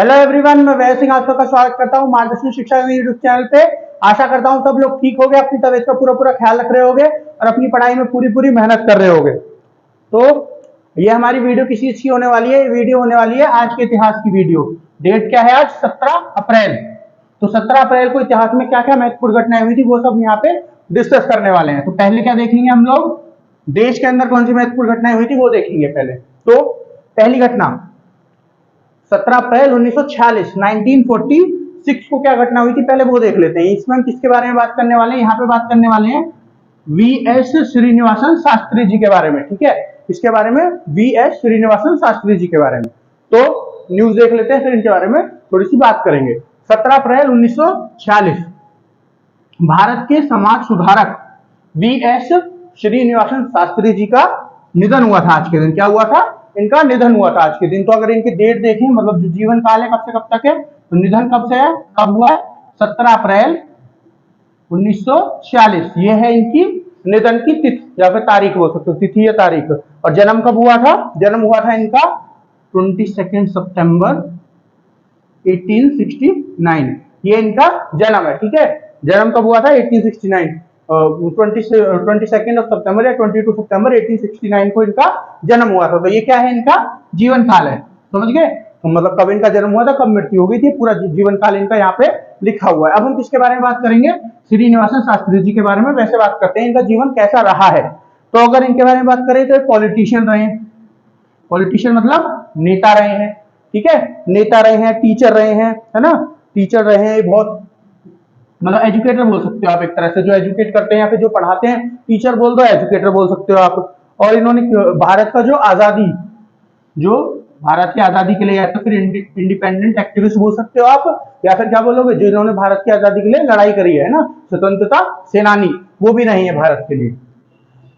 Hello everyone, मैं वैभव सिंह आप सबका स्वागत करता हूं मार्गदर्शन शिक्षा यूट्यूब चैनल पे। आशा करता हूं सब लोग ठीक होंगे, अपनी तबीयत का पूरा पूरा ख्याल रख रहे होंगे और अपनी पढ़ाई में पूरी पूरी मेहनत कर रहे होंगे। तो ये हमारी वीडियो किसी चीज की होने वाली है, वीडियो होने वाली है आज के इतिहास की वीडियो। डेट क्या है आज? 17 अप्रैल। तो 17 अप्रैल को इतिहास में क्या क्या महत्वपूर्ण घटनाएं हुई थी वो सब यहाँ पे डिस्कस करने वाले हैं। तो पहले क्या देखेंगे हम लोग? देश के अंदर कौन सी महत्वपूर्ण घटनाएं हुई थी वो देखेंगे पहले। तो पहली घटना 17 अप्रैल 1946 1946 को क्या घटना हुई थी पहले वो देख लेते हैं। इसमें हम किसके बारे में बात करने वाले हैं? यहाँ पे बात करने वाले हैं वी.एस. श्रीनिवासन शास्त्री जी के बारे में। ठीक है, इसके बारे में वी.एस. श्रीनिवासन शास्त्री जी के बारे में। तो न्यूज देख लेते हैं, फिर इनके बारे में थोड़ी सी बात करेंगे। 17 अप्रैल 1946 भारत के समाज सुधारक वी.एस. श्रीनिवासन शास्त्री जी का निधन हुआ था। आज के दिन क्या हुआ था? इनका निधन हुआ था आज के दिन। तो अगर इनकी डेट देखें, मतलब जो जीवन काल है कब से कब तक है, तो निधन कब से है, कब हुआ है? 17 अप्रैल 1946 ये है इनकी निधन की तिथि या फिर तारीख बोल सकते हो, तिथि या तारीख। और जन्म कब हुआ था? जन्म हुआ था इनका 22 सितंबर 1869। ये इनका जन्म है। ठीक है, जन्म कब हुआ था? 1869 22 सितंबर या 22 सितंबर 1869 को इनका जन्म हुआ था। तो ये क्या है? इनका जीवन काल है। समझ गए? तो मतलब कब इनका जन्म हुआ था, कब मृत्यु हो गई थी, पूरा जीवन काल इनका यहाँ पे लिखा हुआ है। अब हम किसके बारे में बात करेंगे? श्रीनिवासन शास्त्री जी के बारे में। वैसे बात करते हैं इनका जीवन कैसा रहा है। तो अगर इनके बारे में बात करें तो पॉलिटिशियन रहे हैं। पॉलिटिशियन मतलब नेता रहे हैं। ठीक है, नेता रहे हैं, टीचर रहे हैं, है ना, टीचर रहे हैं। बहुत मतलब एजुकेटर बोल सकते हो आप एक तरह से, जो एजुकेट करते हैं या फिर जो पढ़ाते हैं। टीचर बोल दो, एजुकेटर बोल सकते हो आप। और इन्होंने भारत का जो आजादी, जो भारत की आजादी के लिए या तो फिर इंडिपेंडेंट एक्टिविस्ट बोल सकते हो आप, या फिर क्या बोलोगे, जो इन्होंने भारत की आजादी के लिए लड़ाई करी है ना, स्वतंत्रता सेनानी, वो भी नहीं है भारत के लिए।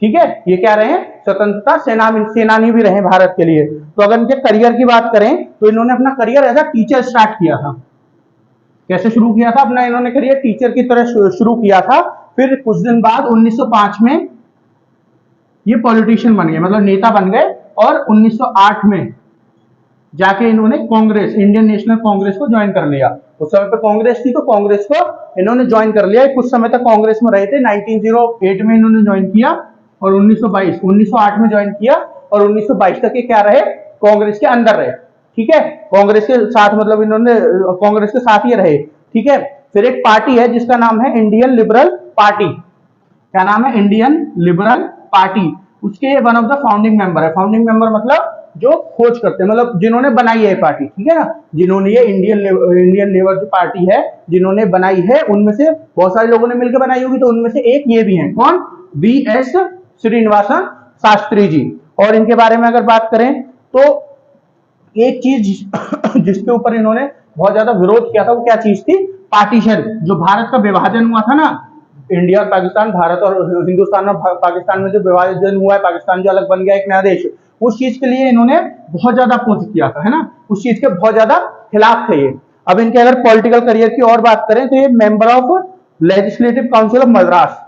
ठीक है, ये क्या रहे? स्वतंत्रता सेनानी भी रहे भारत के लिए। तो अगर इनके करियर की बात करें तो इन्होंने अपना career as a teacher start किया था। कैसे शुरू किया था अपना इन्होंने करियर? टीचर की तरह शुरू किया था। फिर कुछ दिन बाद 1905 में ये पॉलिटिशियन बन गए, मतलब नेता बन गए। और 1908 में जाके इन्होंने कांग्रेस, इंडियन नेशनल कांग्रेस को ज्वाइन कर लिया। उस समय पे कांग्रेस थी तो कांग्रेस को इन्होंने ज्वाइन कर लिया। कुछ समय तक कांग्रेस में रहे थे। 1908 में इन्होंने ज्वाइन किया और 1908 में ज्वाइन किया और 1922 तक ये क्या रहे? कांग्रेस के अंदर रहे। ठीक है, कांग्रेस के साथ, मतलब इन्होंने कांग्रेस के साथ ही रहे। ठीक है, फिर एक पार्टी है जिसका नाम है इंडियन लिबरल पार्टी। क्या नाम है? Indian Liberal Party. उसके one of the founding member है। फाउंडिंग मेंबर मतलब जो खोज करते हैं, मतलब जिन्होंने बनाई है पार्टी। ठीक है ना, जिन्होंने ये इंडियन लेबर जो पार्टी है जिन्होंने बनाई है, उनमें से बहुत सारे लोगों ने मिलकर बनाई होगी। तो उनमें से एक ये भी है। कौन? वी.एस. श्रीनिवासन शास्त्री जी। और इनके बारे में अगर बात करें तो एक चीज जिसके ऊपर इन्होंने बहुत ज्यादा विरोध किया था वो क्या चीज थी? पार्टीशन। जो भारत का विभाजन हुआ था ना, इंडिया और पाकिस्तान, भारत और हिंदुस्तान और पाकिस्तान में जो विभाजन हुआ है, पाकिस्तान जो अलग बन गया एक नया देश, उस चीज के लिए इन्होंने बहुत ज्यादा अपोज किया था, है ना, उस चीज के बहुत ज्यादा खिलाफ थे ये। अब इनके अगर पॉलिटिकल करियर की और बात करें तो ये member of legislative council of Madras,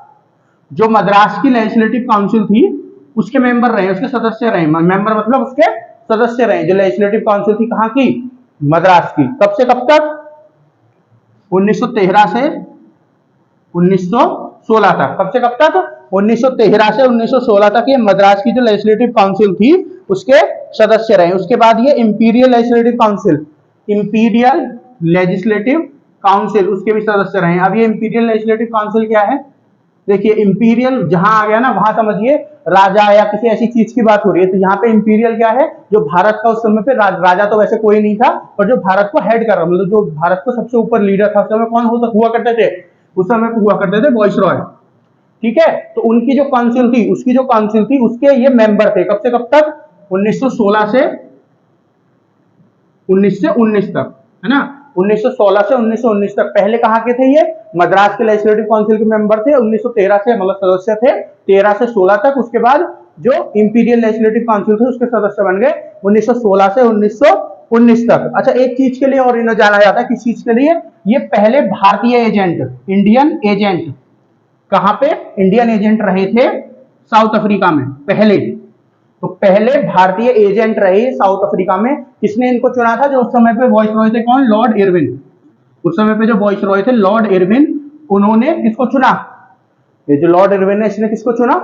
जो मद्रास की लेजिस्लेटिव काउंसिल थी उसके मेंबर रहे, उसके सदस्य रहे। मेंबर मतलब उसके सदस्य रहे। जो लेजिस्लेटिव काउंसिल थी कहां की? मद्रास की। कब से कब तक? 1913 से 1916 तक। कब से कब तक? 1913 से 1916 तक ये मद्रास की जो लेजिस्लेटिव काउंसिल थी उसके सदस्य रहे। उसके बाद ये imperial legislative council, imperial legislative council, उसके भी सदस्य रहे। अब ये इंपीरियल लेजिस्लेटिव काउंसिल क्या है? देखिए, इंपीरियल जहां आ गया ना वहां समझिए राजा या किसी ऐसी चीज की बात हो रही है। तो यहाँ पे इंपीरियल क्या है? जो भारत का उस समय पे राजा तो वैसे कोई नहीं था, पर जो भारत को हेड कर रहा, मतलब जो भारत को सबसे ऊपर लीडर था उस समय, कौन हुआ करते थे? उस समय पे हुआ करते थे वाइसरॉय। ठीक है, तो उनकी जो काउंसिल थी, उसकी जो काउंसिल थी उसके ये मेंबर थे। कब से कब तक? 1916 से 1919 तक, है ना, 1916 से 1919 तक। पहले कहां के थे ये? मद्रास के लेजिस्लेटिव काउंसिल के मेंबर थे। 1913 से मतलब सदस्य थे 13 से 16 तक। उसके बाद जो इंपीरियल लेजिस्लेटिव काउंसिल थे उसके सदस्य बन गए 1916 से 1919 तक। अच्छा, एक चीज के लिए और इन्हें जाना जाता है, किस चीज के लिए? ये पहले भारतीय एजेंट, इंडियन एजेंट, कहां पे इंडियन एजेंट रहे थे? साउथ अफ्रीका में पहले। तो पहले भारतीय एजेंट रहे साउथ अफ्रीका में। किसने इनको चुना था? जो उस समय पे वॉइस रॉय थे, कौन? Lord Irwin. उस समय पे जो वॉइस रॉय थे लॉर्ड इरविन, उन्होंने किसको चुना? ये जो लॉर्ड इरविन है इसने किसको चुना?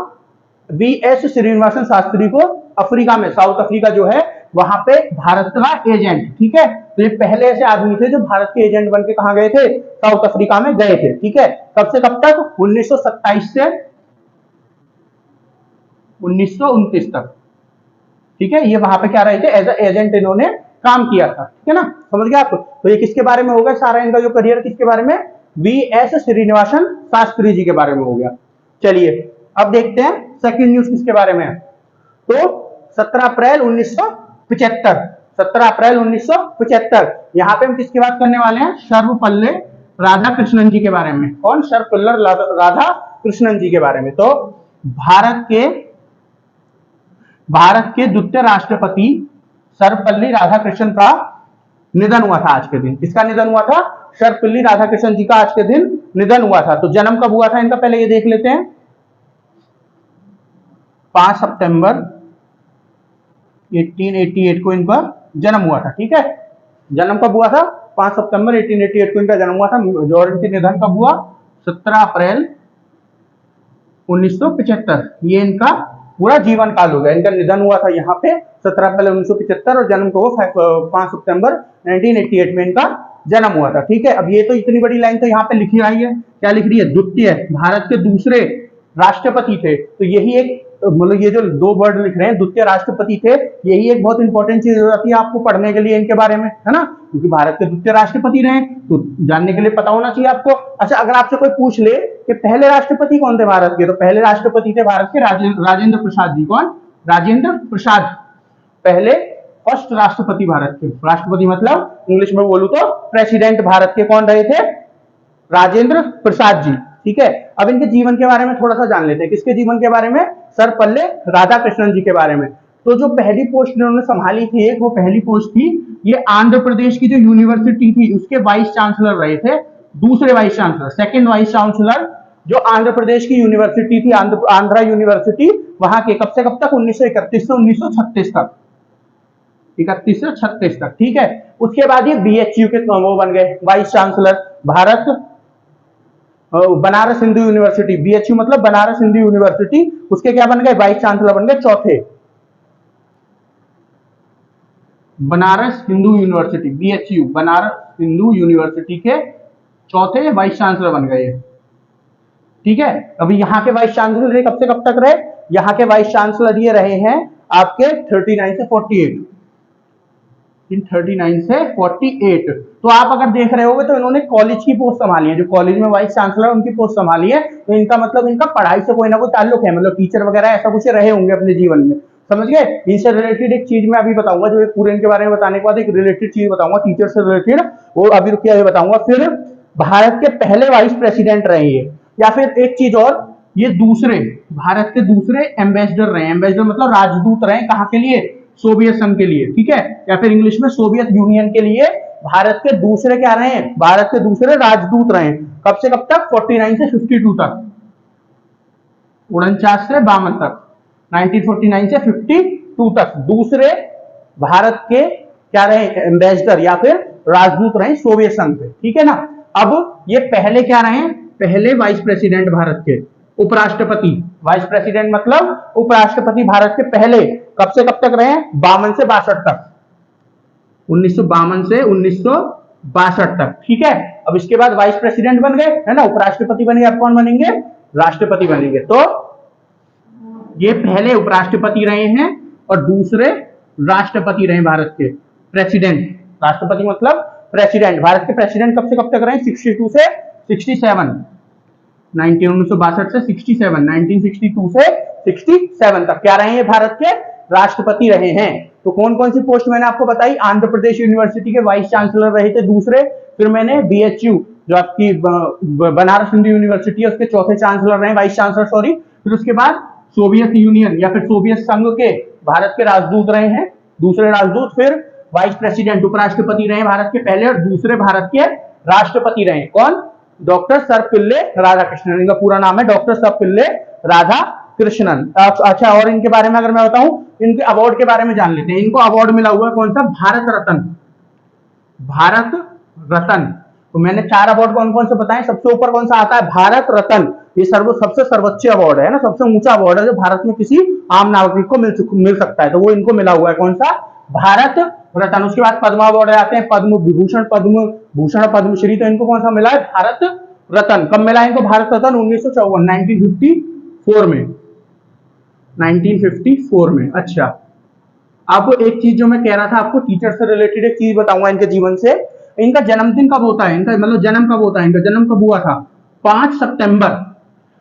वी.एस. श्रीनिवासन शास्त्री को अफ्रीका में, साउथ अफ्रीका जो है वहां पे भारत का एजेंट। ठीक है, तो ये पहले ऐसे आदमी थे जो भारत के एजेंट बन के कहां गए थे? साउथ अफ्रीका में गए थे। ठीक है, कब से कब तक? 1927 से 1929 तक। ठीक है, ये वहां पे क्या रहे थे? एज एजेंट इन्होंने काम किया था। ठीक है ना, समझ गया आपको? तो ये किसके बारे में होगा सारा इनका जो करियर? किसके बारे में? वी.एस. श्रीनिवासन शास्त्री जी के बारे में हो गया। चलिए अब देखते हैं सेकंड न्यूज किसके बारे में है। तो 17 अप्रैल 1975, 17 अप्रैल 1975 यहां पे हम किसकी बात करने वाले हैं? सर्वपल्ली राधाकृष्णन जी के बारे में। कौन? सर्वपल्ली राधाकृष्णन जी के बारे में। तो भारत के द्वितीय राष्ट्रपति सर्वपल्ली राधाकृष्णन का निधन हुआ था आज के दिन। किसका निधन हुआ था? सर्वपल्ली राधाकृष्णन जी का आज के दिन निधन हुआ था। तो जन्म कब हुआ था इनका? पहले ये देख लेते हैं। 5 सितंबर 1888 को इनका जन्म हुआ था। ठीक है, जन्म कब हुआ था? 5 सितंबर 1888 को इनका जन्म हुआ था। और इनके निधन कब हुआ? 17 अप्रैल 1975। ये इनका पूरा जीवन काल हो गया। इनका निधन हुआ था यहाँ पे 17 अप्रैल 1975 और जन्म को 5 सितंबर 1988 में इनका जन्म हुआ था। ठीक है, अब ये तो इतनी बड़ी लाइन तो यहाँ पे लिखी आई है। क्या लिख रही है? द्वितीय, भारत के दूसरे राष्ट्रपति थे। तो यही एक मतलब ये जो दो वर्ड लिख रहे हैं द्वितीय राष्ट्रपति थे, यही एक बहुत इंपॉर्टेंट चीज हो जाती है आपको पढ़ने के लिए इनके बारे में, है ना? क्योंकि भारत के द्वितीय राष्ट्रपति रहे तो जानने के लिए पता होना चाहिए आपको। अच्छा, अगर आपसे कोई पूछ ले कि पहले राष्ट्रपति कौन थे भारत के, तो पहले राष्ट्रपति थे भारत के राजेंद्र प्रसाद जी। कौन? राजेंद्र प्रसाद पहले फर्स्ट राष्ट्रपति भारत के। राष्ट्रपति मतलब इंग्लिश में बोलूं तो प्रेसिडेंट भारत के कौन रहे थे? राजेंद्र प्रसाद जी। ठीक है, अब इनके जीवन के बारे में थोड़ा सा जान लेते हैं। किसके जीवन के बारे में? सर्वपल्ली राधाकृष्णन जी के बारे में। तो जो पहली पोस्ट इन्होंने संभाली थी एक, वो पहली पोस्ट थी, ये आंध्र प्रदेश की जो यूनिवर्सिटी थी उसके वाइस चांसलर रहे थे। दूसरे vice chancellor, second vice chancellor जो आंध्र प्रदेश की यूनिवर्सिटी थी, आंध्रा यूनिवर्सिटी, वहां के कब से कब तक? 1931 से 1936 तक। 31 से 36 तक। ठीक है, उसके बाद ये बीएचयू के वो बन गए vice chancellor. Bharat Banaras Hindu university, BHU मतलब बनारस हिंदू यूनिवर्सिटी, उसके क्या बन गए? वाइस चांसलर बन गए चौथे। Banaras Hindu university, BHU Banaras Hindu university के चौथे वाइस चांसलर बन गए। ठीक है, अभी यहाँ के वाइस चांसलर कब से कब तक रहे? यहाँ के वाइस चांसलर ये रहे हैं आपके 39 से 48, 39 से 48। तो आप अगर देख रहे होगे तो इन्होंने कॉलेज की पोस्ट संभाली है, जो कॉलेज में वाइस चांसलर उनकी पोस्ट संभाली है। तो इनका मतलब इनका पढ़ाई से कोई ना कोई ताल्लुक है, मतलब टीचर वगैरह ऐसा कुछ रहे होंगे अपने जीवन में। समझ गए? इनसे रिलेटेड एक चीज मैं अभी बताऊंगा, जो पूरे इनके बारे में बताने के बाद एक रिलेटेड चीज बताऊंगा टीचर से रिलेटेड, वो अभी रुकिए अभी बताऊंगा। फिर भारत के पहले वाइस प्रेसिडेंट रहे ये, या फिर एक चीज और, ये दूसरे भारत के दूसरे एम्बेसडर रहे। एम्बेसडर मतलब राजदूत रहे, कहाँ के लिए? सोवियत संघ के लिए। ठीक है, या फिर इंग्लिश में सोवियत यूनियन के लिए भारत के दूसरे क्या रहे? भारत के दूसरे राजदूत रहे। कब से कब तक? 49 से 52 तक, 49 से 52 तक, 1949 से 52 तक दूसरे भारत के क्या रहे? एम्बेसडर या फिर राजदूत रहे सोवियत संघ पे। ठीक है ना। अब ये पहले क्या रहे? पहले वाइस प्रेसिडेंट भारत के, उपराष्ट्रपति। वाइस प्रेसिडेंट मतलब उपराष्ट्रपति भारत के पहले कब से कब तक रहे? 52 से 62 तक, 1952 से 1962 तक। ठीक है, अब इसके बाद वाइस प्रेसिडेंट बन गए, है ना, उपराष्ट्रपति बन गए। अब कौन बनेंगे? राष्ट्रपति बनेंगे। तो ये पहले उपराष्ट्रपति रहे हैं और दूसरे राष्ट्रपति रहे भारत के, प्रेसिडेंट। राष्ट्रपति मतलब प्रेसिडेंट। भारत के प्रेसिडेंट कब से कब तक रहे? 62 से 67, 1962 से 67, 1962 से 67 तक क्या रहे हैं? भारत के राष्ट्रपति रहे हैं। तो कौन कौन सी पोस्ट मैंने आपको बताई? आंध्र प्रदेश यूनिवर्सिटी के वाइस चांसलर रहे थे दूसरे। फिर मैंने बीएचयू जो आपकी बनारस हिंदू यूनिवर्सिटी है उसके चौथे चांसलर रहे, वाइस चांसलर सॉरी। फिर उसके बाद सोवियत यूनियन या फिर सोवियत संघ के भारत के राजदूत रहे हैं, दूसरे राजदूत। फिर वाइस प्रेसिडेंट, उपराष्ट्रपति रहे भारत के पहले और दूसरे भारत के राष्ट्रपति रहे। कौन? डॉक्टर सर्वपल्ली राधाकृष्णन। इनका पूरा नाम है डॉक्टर सर्वपल्ली राधाकृष्णन। कृष्णन। अच्छा, और इनके बारे में अगर मैं बताऊं, इनके अवार्ड के बारे में जान लेते हैं। इनको अवार्ड मिला हुआ है कौन सा? भारत रत्न। भारत रत्न। तो मैंने 4 अवार्ड कौन कौन से बताए, सबसे ऊपर कौन सा आता है? भारत रत्न। ये सबसे सर्वोच्च अवार्ड है ना, सबसे ऊंचा अवार्ड है जो भारत में किसी आम नागरिक को मिल सकता है। तो वो इनको मिला हुआ है कौन सा? भारत रत्न। उसके बाद पद्म अवार्ड आते हैं, पद्म विभूषण, पद्म भूषण, पद्मश्री। तो इनको कौन सा मिला है? भारत रत्न। कब मिला है इनको भारत रत्न? 1954 में, 1954 में। अच्छा, अब एक चीज जो मैं कह रहा था आपको, टीचर से रिलेटेड एक चीज बताऊंगा इनके जीवन से। इनका जन्मदिन कब होता है? इनका मतलब जन्म कब होता है? इनका जन्म कब हुआ था? 5 सितंबर।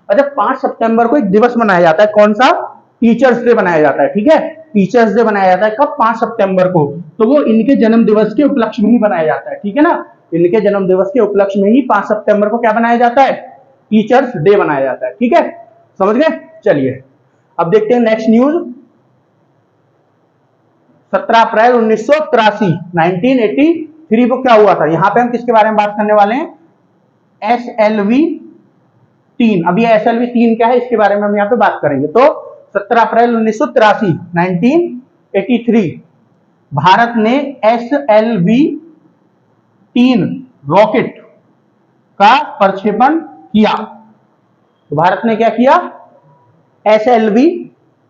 अच्छा, 5 सितंबर को एक दिवस मनाया जाता है, कौन सा? टीचर्स डे मनाया जाता है। ठीक है, टीचर्स डे मनाया जाता है कब? 5 सितंबर को। तो वो इनके जन्म दिवस के उपलक्ष्य में ही बनाया जाता है। ठीक है ना, इनके जन्म दिवस के उपलक्ष्य में ही 5 सितंबर को क्या बनाया जाता है? टीचर्स डे बनाया जाता है। ठीक है, समझ गए? चलिए अब देखते हैं नेक्स्ट न्यूज। 17 अप्रैल 1983, 1983 को क्या हुआ था? यहां पे हम किसके बारे में बात करने वाले हैं? SLV 3। अभी SLV 3 क्या है, इसके बारे में हम यहाँ पे बात करेंगे। तो 17 अप्रैल 1983, 1983 भारत ने SLV 3 रॉकेट का प्रक्षेपण किया। तो भारत ने क्या किया? SLV,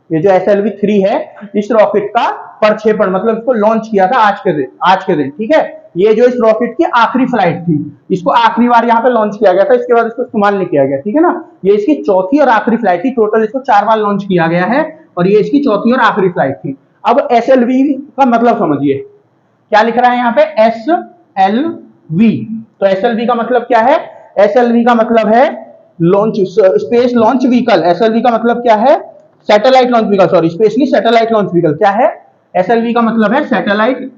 ये जो SLV 3 है, इस रॉकेट का प्रक्षेपण मतलब इसको लॉन्च किया था आज के दिन। ठीक है, ये जो इस रॉकेट की आखिरी फ्लाइट थी, इसको आखिरी बार यहाँ पे लॉन्च किया गया था, इसके बाद इसको इस्तेमाल नहीं किया गया। ठीक है ना, ये इसकी चौथी और आखिरी फ्लाइट थी। टोटल इसको 4 बार लॉन्च किया गया है और ये इसकी चौथी और आखिरी फ्लाइट थी। अब SLV का मतलब समझिए, क्या लिख रहा है यहाँ पे? SLV। तो SLV का मतलब क्या है? SLV का मतलब है launch, space launch vehicle. SLV का मतलब क्या है? Satellite launch vehicle, sorry, space नहीं, सैटेलाइट लॉन्च व्हीकल। क्या है? SLV का मतलब है सैटेलाइट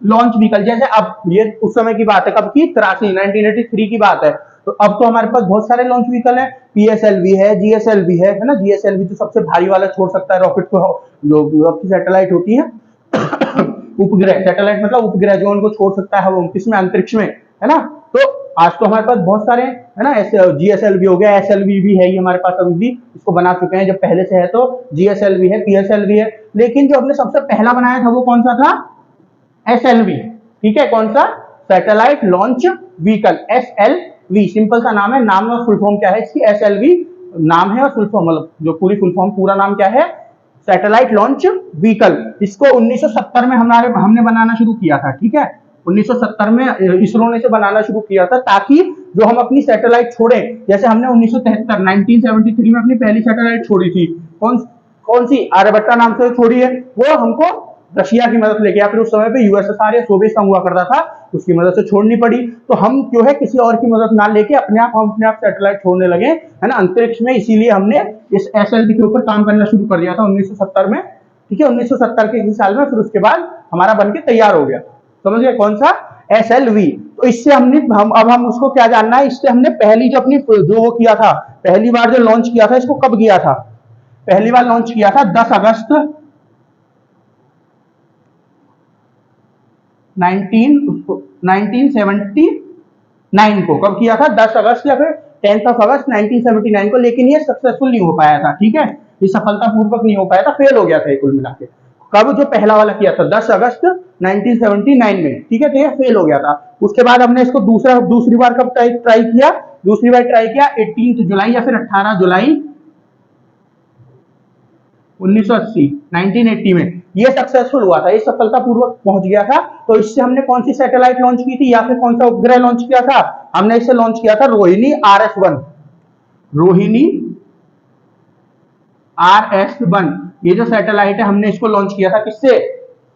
लॉन्च व्हीकल। जैसे अब ये उस समय की बात है, कब की? 1983 की बात है। तो अब तो हमारे पास बहुत सारे लॉन्च व्हीकल हैं, PSLV है, GSLV है ना। GSLV तो सबसे भारी वाला छोड़ सकता है रॉकेट को, जो आपकी सैटेलाइट होती है उपग्रह, सैटेलाइट मतलब उपग्रह, जो उनको छोड़ सकता है वो किसमें? अंतरिक्ष में, है ना। तो आज तो हमारे पास बहुत सारे है ना, GSLV हो गया, SLV भी है, ये हमारे पास अभी भी इसको बना चुके हैं। जब पहले से है तो GSLV है, PSLV है, लेकिन जो हमने सबसे पहला बनाया था वो कौन सा था? SLV। ठीक है, कौन सा? Satellite launch vehicle, SLV। Simple सा नाम है, नाम और फुल फॉर्म क्या है इसकी? SLV नाम है और फुल फॉर्म मतलब जो पूरी फुल फॉर्म पूरा नाम क्या है? Satellite launch vehicle. इसको 1970 में हमने बनाना शुरू किया था। ठीक है, 1970 में इसरो ने इसे बनाना शुरू किया था, ताकि जो हम अपनी सैटेलाइट छोड़े, जैसे हमने 1973 में अपनी पहली सैटेलाइट छोड़ी थी, कौन सी? आर्यभट्टा नाम से छोड़ी है। वो हमको रशिया की मदद लेके, या फिर उस समय पे USSR या सोवियत संघ हुआ करता था, उसकी मदद से छोड़नी पड़ी। तो हम जो है किसी और की मदद ना लेके हम अपने आप सैटेलाइट छोड़ने लगे, है ना, अंतरिक्ष में। इसीलिए हमने इस SLV के ऊपर काम करना शुरू कर दिया था 1970 में। ठीक है, 1970 के साल में, फिर उसके बाद हमारा बनके तैयार हो गया। समझ गए? कौन सा? SLV। तो इससे अब हम उसको क्या जानना है? इससे हमने पहली जो अपनी जो वो किया था, पहली बार जो लॉन्च किया था, इसको कब किया था? पहली बार लॉन्च किया था 10 अगस्त 1979 को। कब किया था? 10 अगस्त या फिर 10 अगस्त 1979 को। लेकिन ये सक्सेसफुल नहीं हो पाया था। ठीक है, ये सफलतापूर्वक नहीं हो पाया था, फेल हो गया था कुल मिला के। कब? जो पहला वाला किया था 10 अगस्त 1979 में। ठीक है, तो ये फेल हो गया था। उसके बाद हमने इसको दूसरी बार कब ट्राई किया? दूसरी बार ट्राई किया 18 जुलाई या फिर 18 जुलाई 1980 में। ये सक्सेसफुल हुआ था, ये सफलतापूर्वक पहुंच गया था। तो इससे हमने कौन सी सैटेलाइट लॉन्च की थी या फिर कौन सा उपग्रह लॉन्च किया था? हमने इससे लॉन्च किया था रोहिणी RS1। रोहिणी RS1, ये जो सैटेलाइट है हमने इसको लॉन्च किया था। किससे?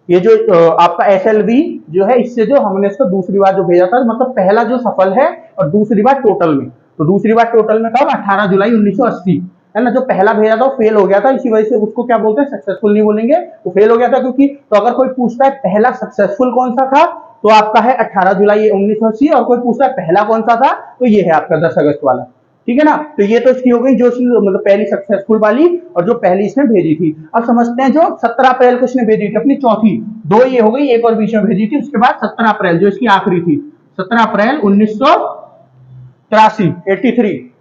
ये जो आपका SLV जो है, इससे जो हमने इसको दूसरी बार जो भेजा था, मतलब पहला जो सफल है और दूसरी बार टोटल में। तो दूसरी बार टोटल में कब? 18 जुलाई 1980, है ना। जो पहला भेजा था वो फेल हो गया था, इसी वजह से उसको क्या बोलते हैं? सक्सेसफुल नहीं बोलेंगे, वो फेल हो गया था। क्योंकि तो अगर कोई पूछता है पहला सक्सेसफुल कौन सा था, तो आपका है 18 जुलाई 1980। और कोई पूछता है पहला कौन सा था, तो ये है आपका 10 अगस्त वाला। ठीक है ना। तो ये तो इसकी हो गई जो मतलब पहली सक्सेसफुल वाली, और जो पहली इसने भेजी थी। अब समझते हैं जो 17 अप्रैल को इसने भेजी थी अपनी चौथी, दो ये हो गई, एक और बीच में भेजी थी। उसके बाद 17 अप्रैल जो इसकी आखिरी थी, 17 अप्रैल 1983, 83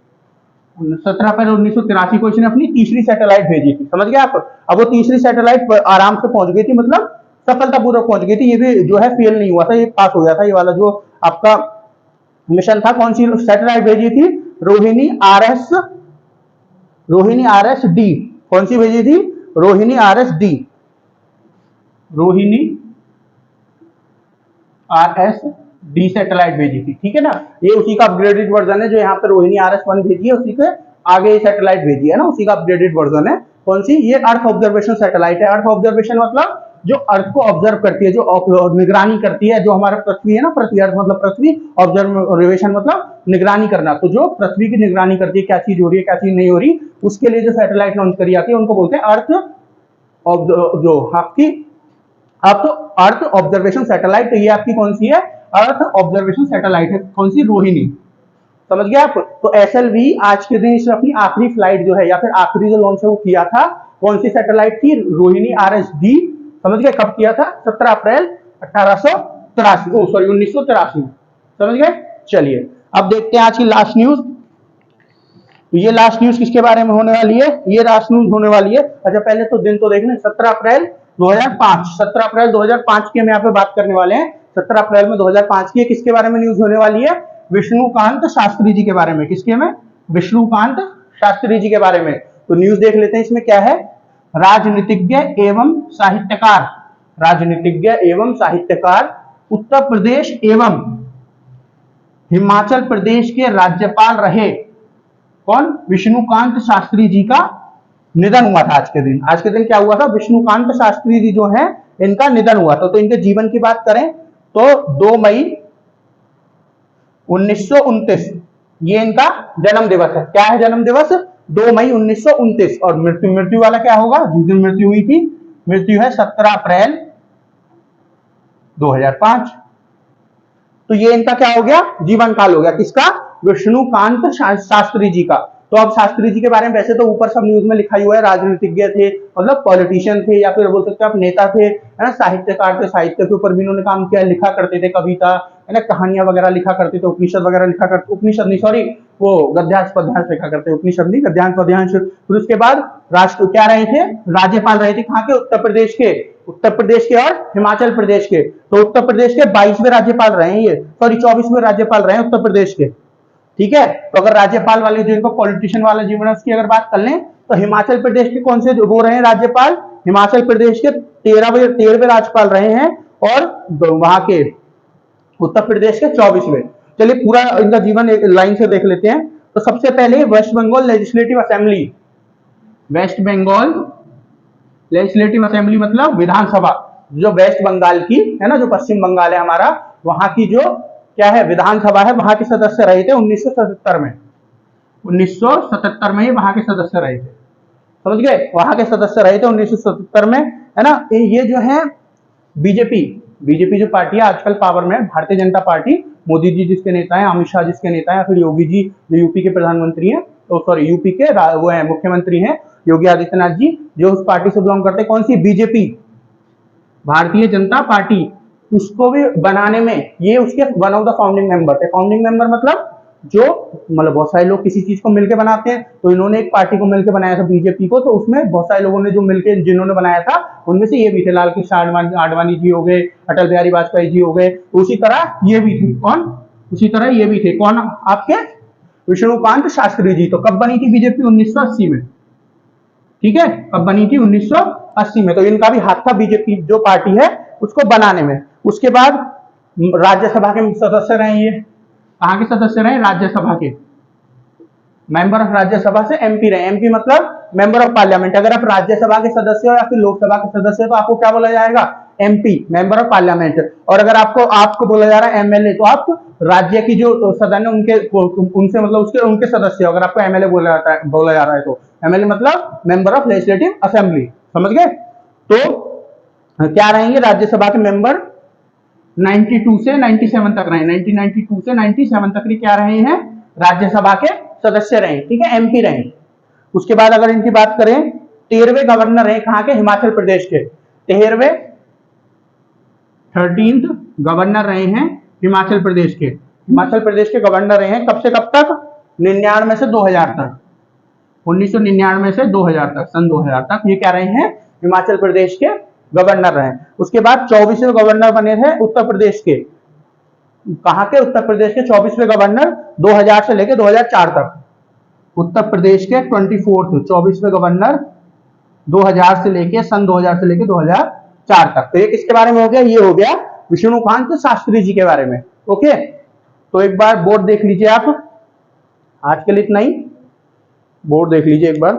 17 अप्रैल 1983 को इसने अपनी तीसरी सैटेलाइट भेजी थी, समझ गए आप। अब वो तीसरी सैटेलाइट आराम से पहुंच गई थी, मतलब सफलतापूर्वक पहुंच गई थी, ये भी जो है फेल नहीं हुआ था, ये पास हो गया था, ये वाला जो आपका मिशन था। कौन सी सैटेलाइट भेजी थी? Rohini R S D. कौन सी भेजी थी? Rohini R S D, Rohini R S D satellite भेजी थी, ठीक है ना। ये उसी का अपग्रेडेड वर्जन है, जो यहाँ पे रोहिणी आर एस 1 भेजी है, उसी के आगे सैटेलाइट भेजी है ना, उसी का अपग्रेडेड वर्जन है। कौन सी? ये अर्थ ऑब्जर्वेशन सैटेलाइट है। अर्थ ऑब्जर्वेशन मतलब जो अर्थ को ऑब्जर्व करती है, जो निगरानी करती है, जो हमारा पृथ्वी है ना, पृथ्वी, अर्थ मतलब पृथ्वी, ऑब्जर्वेशन मतलब निगरानी करना। तो जो पृथ्वी की निगरानी करती है, क्या चीज हो रही है, क्या चीज नहीं हो रही, उसके लिए जो सैटेलाइट लॉन्च करी जाती है, उनको बोलते हैं अर्थ जो आपकी अर्थ ऑब्जर्वेशन सैटेलाइट। तो ये आपकी कौन सी है? अर्थ ऑब्जर्वेशन सैटेलाइट है। कौन सी? रोहिणी, समझ गए आप। तो SLV आज के दिन इसने अपनी आखिरी फ्लाइट जो है, या फिर आखिरी जो लॉन्च है वो किया था। कौन सी सैटेलाइट थी? रोहिणी RSD। समझ गए? कब किया था? 17 अप्रैल 1983, समझ गए। चलिए अब देखते हैं आज की लास्ट न्यूज। तो ये लास्ट न्यूज किसके बारे में होने वाली है? ये लास्ट न्यूज होने वाली है, अच्छा पहले तो दिन तो देख लें। 17 अप्रैल 2005 की हम यहाँ पे बात करने वाले हैं। 17 अप्रैल में 2005 की किसके बारे में न्यूज होने वाली है? विष्णुकांत शास्त्री जी के बारे में। किसके में? विष्णुकांत शास्त्री जी के बारे में। तो न्यूज देख लेते हैं, इसमें क्या है। राजनीतिज्ञ एवं साहित्यकार, राजनीतिज्ञ एवं साहित्यकार, उत्तर प्रदेश एवं हिमाचल प्रदेश के राज्यपाल रहे कौन? विष्णुकांत शास्त्री जी का निधन हुआ था आज के दिन। आज के दिन क्या हुआ था? विष्णुकांत शास्त्री जी जो है, इनका निधन हुआ था। तो इनके जीवन की बात करें तो 2 मई 1929 ये इनका जन्म दिवस है। क्या है जन्म दिवस? 2 मई 1929। और मृत्यु वाला क्या होगा? जिस दिन मृत्यु हुई थी, मृत्यु है 17 अप्रैल 2005। तो ये इनका क्या हो गया? जीवन काल हो गया। किसका? विष्णुकांत शास्त्री जी का। तो अब शास्त्री जी के बारे में वैसे तो ऊपर सब न्यूज में लिखा हुआ है, राजनीतिज्ञ थे, मतलब पॉलिटिशियन थे, या फिर बोल सकते हैं आप नेता थे, है ना, साहित्यकार थे, साहित्य के ऊपर भी इन्होंने काम किया, लिखा करते थे कविता, है ना, कहानियां वगैरह लिखा करते थे, उपनिषद वगैरह लिखा करते, उपनिषद नहीं सॉरी, वो गद्यांश पद्यांश लिखा करते, उपनिषद नहीं गद्यांश पद्यांश। फिर उसके बाद राष्ट्र क्या रहे थे? राज्यपाल रहे थे। कहाँ के? उत्तर प्रदेश के, उत्तर प्रदेश के और हिमाचल प्रदेश के। तो उत्तर प्रदेश के 22वें राज्यपाल रहे हैं ये, सॉरी 24वें राज्यपाल रहे हैं उत्तर प्रदेश के, ठीक है। तो अगर राज्यपाल वाले जो इनको पॉलिटिशियन वाला जीवन है उसकी अगर बात कर लें तो हिमाचल प्रदेश के कौन से वो रहे हैं राज्यपाल? हिमाचल प्रदेश के 13वें राज्यपाल रहे हैं, और वहां के उत्तर प्रदेश के 24वें। चलिए पूरा इनका जीवन एक लाइन से देख लेते हैं। तो सबसे पहले West Bengal legislative assembly, West Bengal legislative assembly मतलब विधानसभा, जो वेस्ट बंगाल की है ना, जो पश्चिम बंगाल है हमारा, वहां की जो क्या है विधानसभा है, वहां के सदस्य रहे थे 1977 में। 1977 में ही वहां के सदस्य रहे थे, समझ गए। वहां के सदस्य रहे थे 1977 में, है ना। ये जो है बीजेपी जो पार्टी है आजकल पावर में, भारतीय जनता पार्टी, मोदी जी जिसके नेता हैं, अमित शाह जिसके नेता हैं, फिर योगी जी जो यूपी के प्रधानमंत्री हैं, तो सॉरी यूपी के वो है मुख्यमंत्री हैं योगी आदित्यनाथ जी, जो उस पार्टी से बिलोंग करते हैं। कौन सी? BJP, Bharatiya Janata party. उसको भी बनाने में ये उसके one of the founding member थे। फाउंडिंग मेंबर मतलब जो मतलब बहुत सारे लोग किसी चीज को मिलकर बनाते हैं, तो इन्होंने एक पार्टी को मिलकर बनाया था बीजेपी को। तो उसमें बहुत सारे लोगों ने जो मिलकर जिन्होंने बनाया था, उनमें से ये भी थे, लाल कृष्ण आडवाणी जी हो गए, अटल बिहारी वाजपेयी जी हो गए, उसी तरह ये भी थे। कौन? उसी तरह ये भी थे। कौन? आपके विष्णुकांत शास्त्री जी। तो कब बनी थी बीजेपी? 1980 में, ठीक है। कब बनी थी? 1980 में। तो इनका भी हाथ था बीजेपी जो पार्टी है उसको बनाने में। उसके बाद राज्यसभा के सदस्य रहे ये। कहाँ के सदस्य रहे? राज्यसभा के, मेंबर ऑफ राज्यसभा से एमपी रहे। एमपी मतलब मेंबर ऑफ पार्लियामेंट। अगर आप राज्यसभा के सदस्य हो या फिर लोकसभा के सदस्य हो तो आपको क्या बोला जाएगा? MP, member of parliament. और अगर आपको बोला जा रहा है एमएलए, तो आप राज्य की जो सदन है उनसे मतलब उनके सदस्य हो। अगर आपको एमएलए बोला जा रहा है तो एमएलए मतलब मेंबर ऑफ लेजिस्लेटिव असेंबली, समझ गए। तो क्या रहेंगे? राज्यसभा के मेंबर 92 से 97 तक रहे, 1992 से 97 तक क्या रहे हैं? राज्यसभा के सदस्य रहे, ठीक है, एमपी रहे। उसके बाद अगर इनकी बात करें, 13वें गवर्नर रहे कहां के? हिमाचल प्रदेश के। 13th गवर्नर रहे हैं हिमाचल प्रदेश के। हिमाचल प्रदेश के गवर्नर रहे हैं कब से कब तक? 99 से 2000 तक। 1999 से 2000 तक, सन 2000 तक ये क्या रहे हैं, हिमाचल प्रदेश के गवर्नर रहे। उसके बाद 24वें गवर्नर बने थे उत्तर प्रदेश के, कहां के, उत्तर प्रदेश के 24वें गवर्नर 2000 से लेकर 2004 तक। उत्तर प्रदेश के 24वें गवर्नर 2000 से लेके सन 2000 से लेके 2004 तक। तो ये किसके बारे में हो गया, ये हो गया विष्णुकांत शास्त्री जी के बारे में। ओके, तो एक बार बोर्ड देख लीजिए आप, आज के लिए इतना ही, बोर्ड देख लीजिए एक बार।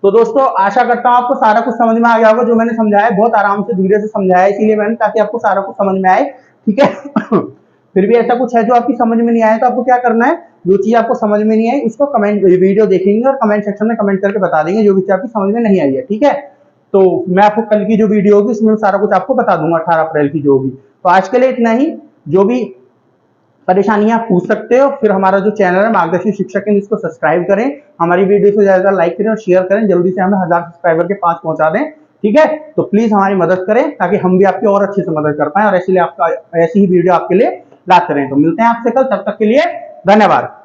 तो दोस्तों आशा करता हूं आपको सारा कुछ समझ में आ गया होगा। जो मैंने समझाया बहुत आराम से धीरे से समझाया, इसीलिए मैंने, ताकि आपको सारा कुछ समझ में आए, ठीक है। फिर भी ऐसा कुछ है जो आपकी समझ में नहीं आया, तो आपको क्या करना है, जो चीज आपको समझ में नहीं आई उसको कमेंट, वीडियो देखेंगे और कमेंट सेक्शन में कमेंट करके बता देंगे जो भी चीज आपकी समझ में नहीं आई है, ठीक है। तो मैं आपको कल की जो वीडियो होगी उसमें सारा कुछ आपको बता दूंगा, 18 अप्रैल की जो होगी। तो आज के लिए इतना ही। जो भी परेशानियां आप पूछ सकते हो। फिर हमारा जो चैनल है मार्गदर्शी शिक्षा केंद्र, इसको सब्सक्राइब करें, हमारी वीडियो को ज्यादा लाइक करें और शेयर करें, जल्दी से हमें 1000 सब्सक्राइबर के पास पहुंचा दें, ठीक है। तो प्लीज हमारी मदद करें ताकि हम भी आपकी और अच्छे से मदद कर पाए और ऐसी ही वीडियो आपके लिए लाते रहें। तो मिलते हैं आपसे कल, तब तक के लिए धन्यवाद।